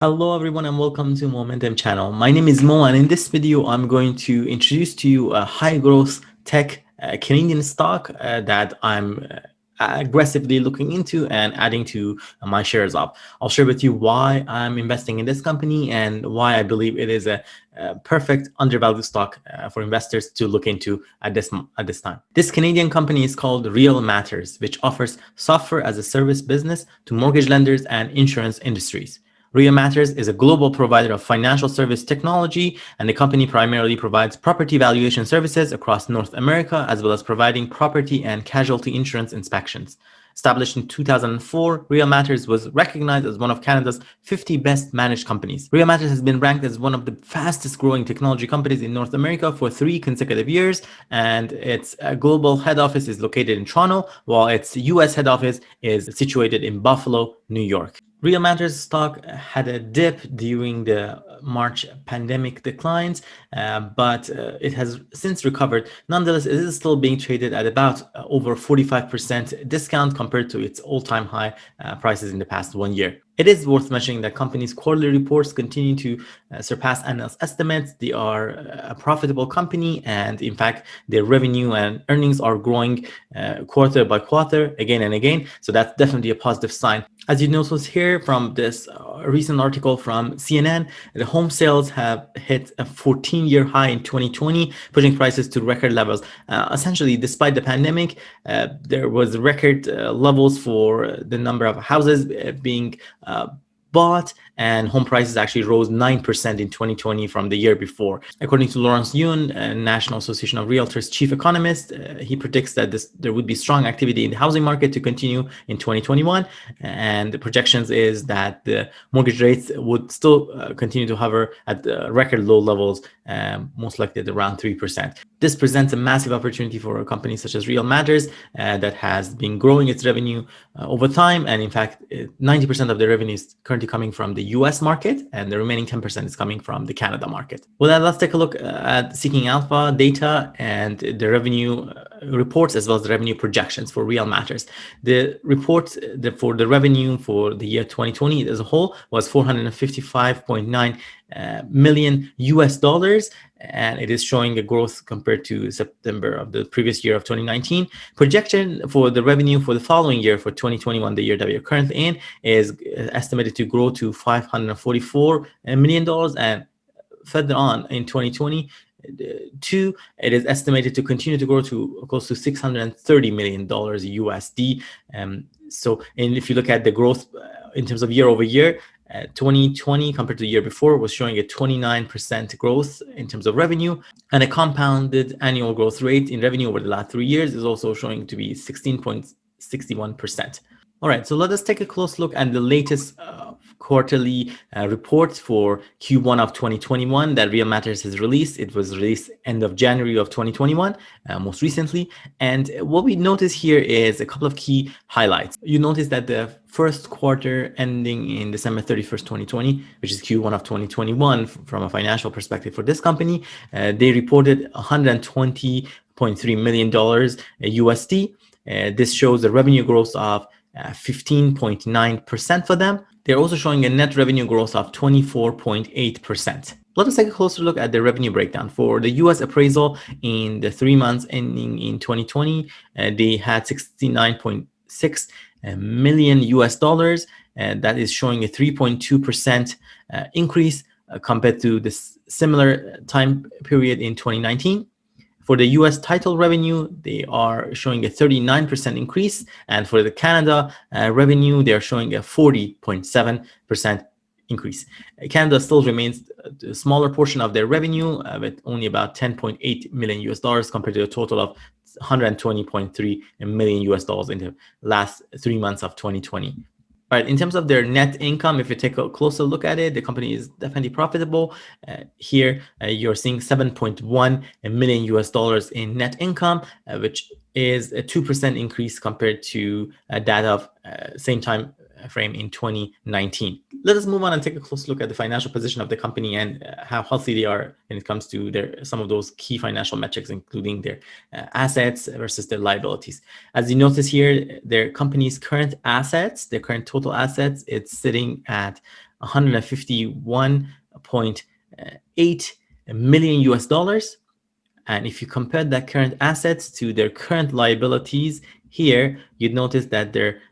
Hello everyone and welcome to Momentum channel. My name is Mo and in this video I'm going to introduce to you a high growth tech Canadian stock that I'm aggressively looking into and adding to my shares of. I'll share with you why I'm investing in this company and why I believe it is a perfect undervalued stock for investors to look into at this time. This Canadian company is called Real Matters, which offers software as a service business to mortgage lenders and insurance industries. Real Matters is a global provider of financial service technology, and the company primarily provides property valuation services across North America, as well as providing property and casualty insurance inspections. Established in 2004, Real Matters was recognized as one of Canada's 50 best managed companies. Real Matters has been ranked as one of the fastest growing technology companies in North America for 3 consecutive years, and its global head office is located in Toronto, while its US head office is situated in Buffalo, New York. Real Matters stock had a dip during the March pandemic declines, but it has since recovered. Nonetheless, it is still being traded at about over 45% discount compared to its all-time high prices in the past 1 year. It is worth mentioning that companies' quarterly reports continue to surpass analyst estimates. They are a profitable company, and in fact, their revenue and earnings are growing quarter by quarter, again and again. So that's definitely a positive sign. As you notice here from this recent article from CNN, the home sales have hit a 14-year high in 2020, pushing prices to record levels. Essentially, despite the pandemic, there was record levels for the number of houses being bought, and home prices actually rose 9% in 2020 from the year before. According to Lawrence Yun, National Association of Realtors chief economist, he predicts that there would be strong activity in the housing market to continue in 2021, and the projections is that the mortgage rates would still continue to hover at record low levels, most likely at around 3%. This presents a massive opportunity for a company such as Real Matters that has been growing its revenue over time, and in fact 90% of the revenue is currently coming from the US market, and the remaining 10% is coming from the Canada market. Well, then let's take a look at Seeking Alpha data and the revenue reports as well as the revenue projections for Real Matters. The report for the revenue for the year 2020 as a whole was 455.9 million US dollars, and it is showing a growth compared to September of the previous year of 2019. Projection for the revenue for the following year, for 2021, the year that we are currently in, is estimated to grow to $544 million, and further on in 2022, it is estimated to continue to grow to close to $630 million USD. And if you look at the growth in terms of year over year, 2020 compared to the year before was showing a 29% growth in terms of revenue, and a compounded annual growth rate in revenue over the last 3 years is also showing to be 16.61%. All right, so let us take a close look at the latest quarterly report for Q1 of 2021 that Real Matters has released. It was released end of January of 2021, most recently. And what we notice here is a couple of key highlights. You notice that the first quarter ending in December 31st, 2020, which is Q1 of 2021 from a financial perspective for this company, they reported $120.3 million USD. This shows the revenue growth of 15.9% for them. They're also showing a net revenue growth of 24.8%. Let us take a closer look at the revenue breakdown. For the US appraisal in the 3 months ending in 2020, they had 69.6 million US dollars, and that is showing a 3.2% increase compared to this similar time period in 2019. For the US title revenue, they are showing a 39% increase. And for the Canada revenue, they're showing a 40.7% increase. Canada still remains a smaller portion of their revenue, with only about 10.8 million US dollars compared to a total of 120.3 million US dollars in the last 3 months of 2020. All right, in terms of their net income, if you take a closer look at it, the company is definitely profitable. Here, you're seeing 7.1 million US dollars in net income, which is a 2% increase compared to that of same time frame in 2019. Let us move on and take a close look at the financial position of the company and how healthy they are when it comes to some of those key financial metrics, including their assets versus their liabilities. As you notice here, their company's current assets, their current total assets, it's sitting at 151.8 million US dollars. And if you compare that current assets to their current liabilities, here you'd notice that their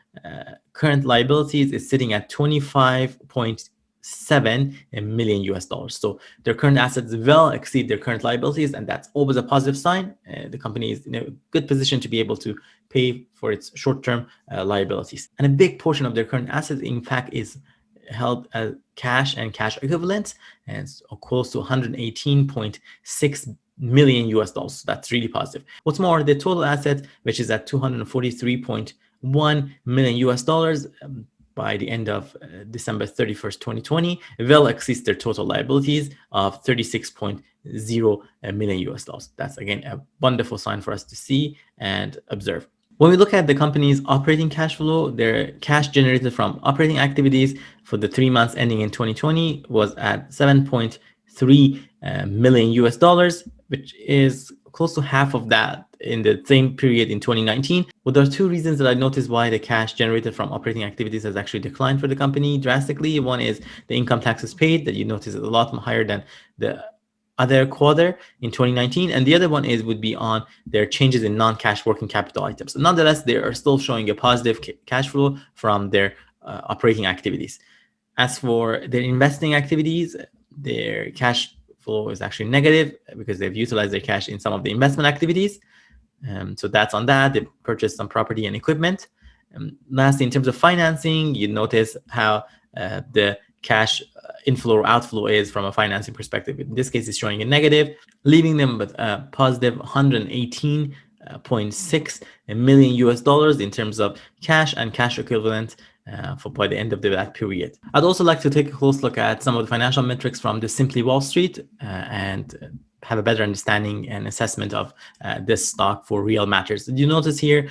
current liabilities is sitting at 25.7 million US dollars. So their current assets well exceed their current liabilities, and that's always a positive sign. The company is in a good position to be able to pay for its short-term liabilities. And a big portion of their current assets, in fact, is held as cash and cash equivalents, and so close to 118.6 million US dollars. So that's really positive. What's more, the total asset, which is at 243.1 million US dollars by the end of December 31st, 2020, well exceeds their total liabilities of 36.0 million US dollars. That's again a wonderful sign for us to see and observe. When we look at the company's operating cash flow, their cash generated from operating activities for the 3 months ending in 2020 was at 7.3 million US dollars, which is close to half of that in the same period in 2019. Well, there are two reasons that I noticed why the cash generated from operating activities has actually declined for the company drastically. One is the income taxes paid, that you notice is a lot higher than the other quarter in 2019, and the other one would be on their changes in non-cash working capital items. So nonetheless, they are still showing a positive cash flow from their operating activities. As for their investing activities, their cash flow is actually negative because they've utilized their cash in some of the investment activities. So that's on that. They purchased some property and equipment. Lastly, in terms of financing, you notice how the cash inflow or outflow is from a financing perspective. In this case, it's showing a negative, leaving them with a positive 118.6 million US dollars in terms of cash and cash equivalent for by the end of that period. I'd also like to take a close look at some of the financial metrics from the Simply Wall Street and have a better understanding and assessment of this stock for real matters. You notice here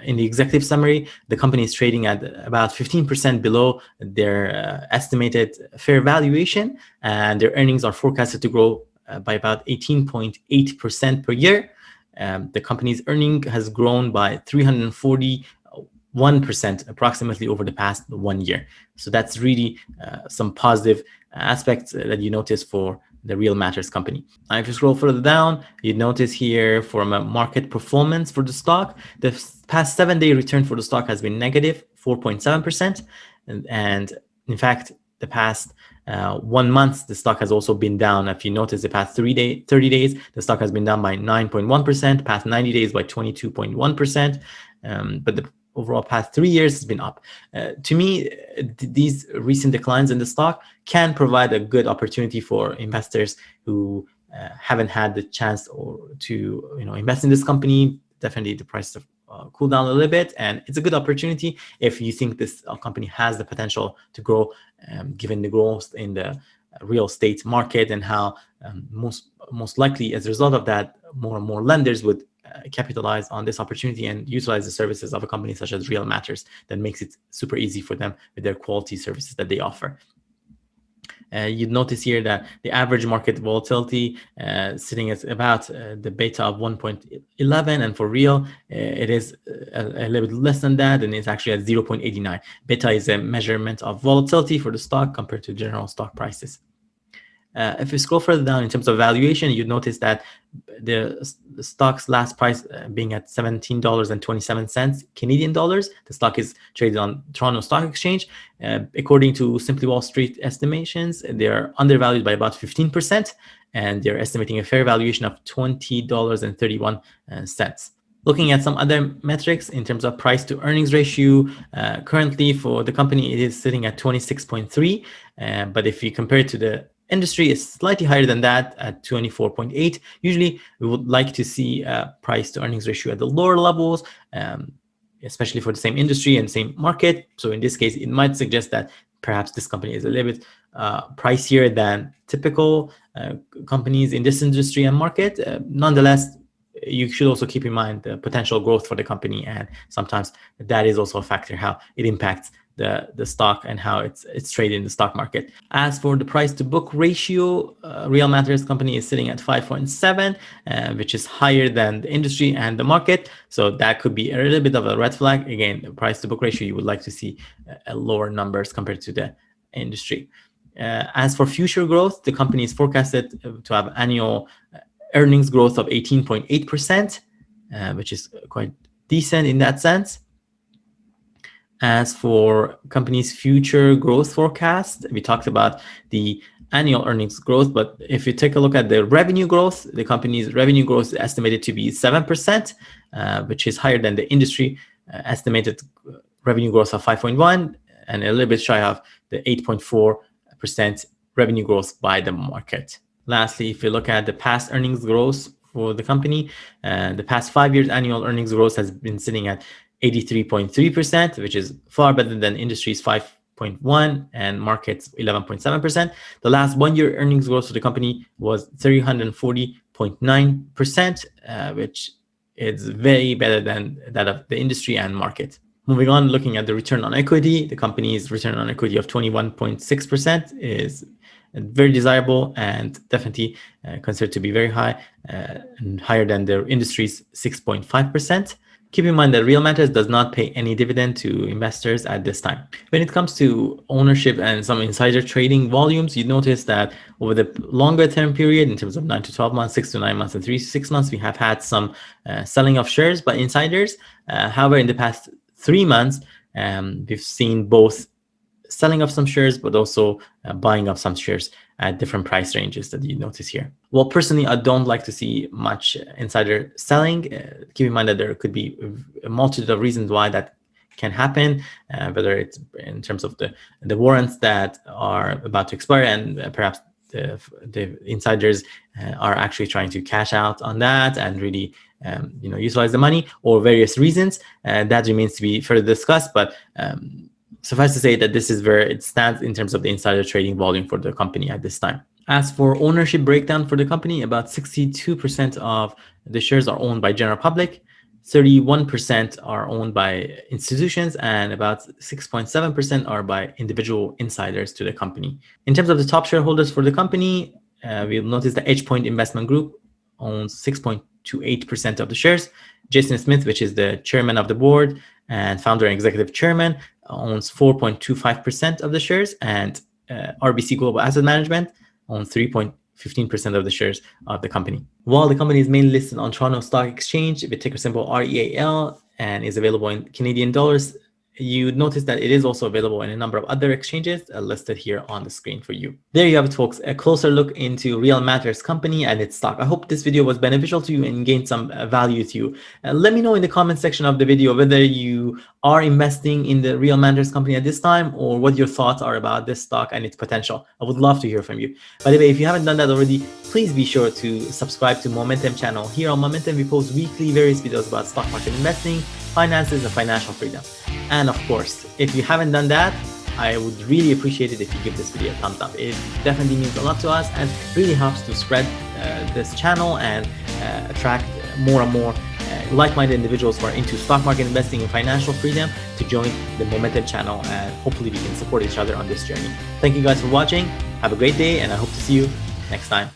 in the executive summary, the company is trading at about 15% below their estimated fair valuation, and their earnings are forecasted to grow by about 18.8% per year. The company's earning has grown by 341% approximately over the past 1 year. So that's really some positive aspects that you notice for the Real Matters company. Now, if you scroll further down, you notice here from a market performance for the stock, the past 7-day return for the stock has been negative 4.7%. And in fact, the past 1 month, the stock has also been down. If you notice, the past 30 days, the stock has been down by 9.1%, past 90 days by 22.1%. But the overall past 3 years has been up. To me, these recent declines in the stock can provide a good opportunity for investors who haven't had the chance to invest in this company. Definitely the price of cool down a little bit, and it's a good opportunity if you think this company has the potential to grow, given the growth in the real estate market and how most likely as a result of that, more and more lenders would capitalize on this opportunity and utilize the services of a company such as Real Matters that makes it super easy for them with their quality services that they offer. You'd notice here that the average market volatility sitting at about the beta of 1.11, and for Real, it is a little bit less than that, and it's actually at 0.89. Beta is a measurement of volatility for the stock compared to general stock prices. If you scroll further down in terms of valuation, you'd notice that the stock's last price being at $17.27 Canadian dollars. The stock is traded on Toronto Stock Exchange. According to Simply Wall Street estimations, they're undervalued by about 15%, and they're estimating a fair valuation of $20.31. Looking at some other metrics in terms of price to earnings ratio, currently for the company, it is sitting at 26.3. But if you compare it to the industry, is slightly higher than that at 24.8. Usually, we would like to see a price to earnings ratio at the lower levels, especially for the same industry and same market. So in this case, it might suggest that perhaps this company is a little bit pricier than typical companies in this industry and market. Nonetheless, you should also keep in mind the potential growth for the company, and sometimes that is also a factor how it impacts the stock and how it's traded in the stock market. As for the price to book ratio, Real Matters company is sitting at 5.7, which is higher than the industry and the market. So that could be a little bit of a red flag. Again, the price to book ratio, you would like to see lower numbers compared to the industry. As for future growth, the company is forecasted to have annual earnings growth of 18.8%, which is quite decent in that sense. As for company's future growth forecast, we talked about the annual earnings growth, but if you take a look at the revenue growth, the company's revenue growth is estimated to be 7%, which is higher than the industry estimated revenue growth of 5.1, and a little bit shy of the 8.4% revenue growth by the market. Lastly, if you look at the past earnings growth for the company, the past 5 years annual earnings growth has been sitting at 83.3%, which is far better than industry's 5.1 and market's 11.7%. The last 1 year earnings growth for the company was 340.9%, which is very better than that of the industry and market. Moving on, looking at the return on equity, the company's return on equity of 21.6% is very desirable and definitely considered to be very high and higher than the industry's 6.5%. Keep in mind that Real Matters does not pay any dividend to investors at this time. When it comes to ownership and some insider trading volumes, you notice that over the longer term period, in terms of 9 to 12 months, 6 to 9 months, and 3 to 6 months, we have had some selling of shares by insiders. However, in the past 3 months, we've seen both selling of some shares, but also buying of some shares at different price ranges that you notice here. Well, personally, I don't like to see much insider selling. Keep in mind that there could be a multitude of reasons why that can happen, whether it's in terms of the warrants that are about to expire, and perhaps the insiders are actually trying to cash out on that and really utilize the money, or various reasons. That remains to be further discussed, but suffice to say that this is where it stands in terms of the insider trading volume for the company at this time. As for ownership breakdown for the company, about 62% of the shares are owned by general public, 31% are owned by institutions, and about 6.7% are by individual insiders to the company. In terms of the top shareholders for the company, we'll notice that EdgePoint Investment Group owns 6.28% of the shares. Jason Smith, which is the chairman of the board and founder and executive chairman, owns 4.25% of the shares, and RBC Global Asset Management owns 3.15% of the shares of the company. While the company is mainly listed on Toronto Stock Exchange with ticker symbol REAL and is available in Canadian dollars, you notice that it is also available in a number of other exchanges listed here on the screen for you. There you have it, folks, a closer look into Real Matters company and its stock. I hope this video was beneficial to you and gained some value to you. Let me know in the comment section of the video whether you are investing in the Real Matters company at this time, or what your thoughts are about this stock and its potential. I would love to hear from you. By the way, if you haven't done that already, please be sure to subscribe to Momentum channel. Here on Momentum, we post weekly various videos about stock market investing, finances, and financial freedom. And of course, if you haven't done that, I would really appreciate it if you give this video a thumbs up. It definitely means a lot to us and really helps to spread this channel and attract more and more like-minded individuals who are into stock market investing and financial freedom to join the Momentum channel, and hopefully we can support each other on this journey. Thank you guys for watching. Have a great day, and I hope to see you next time.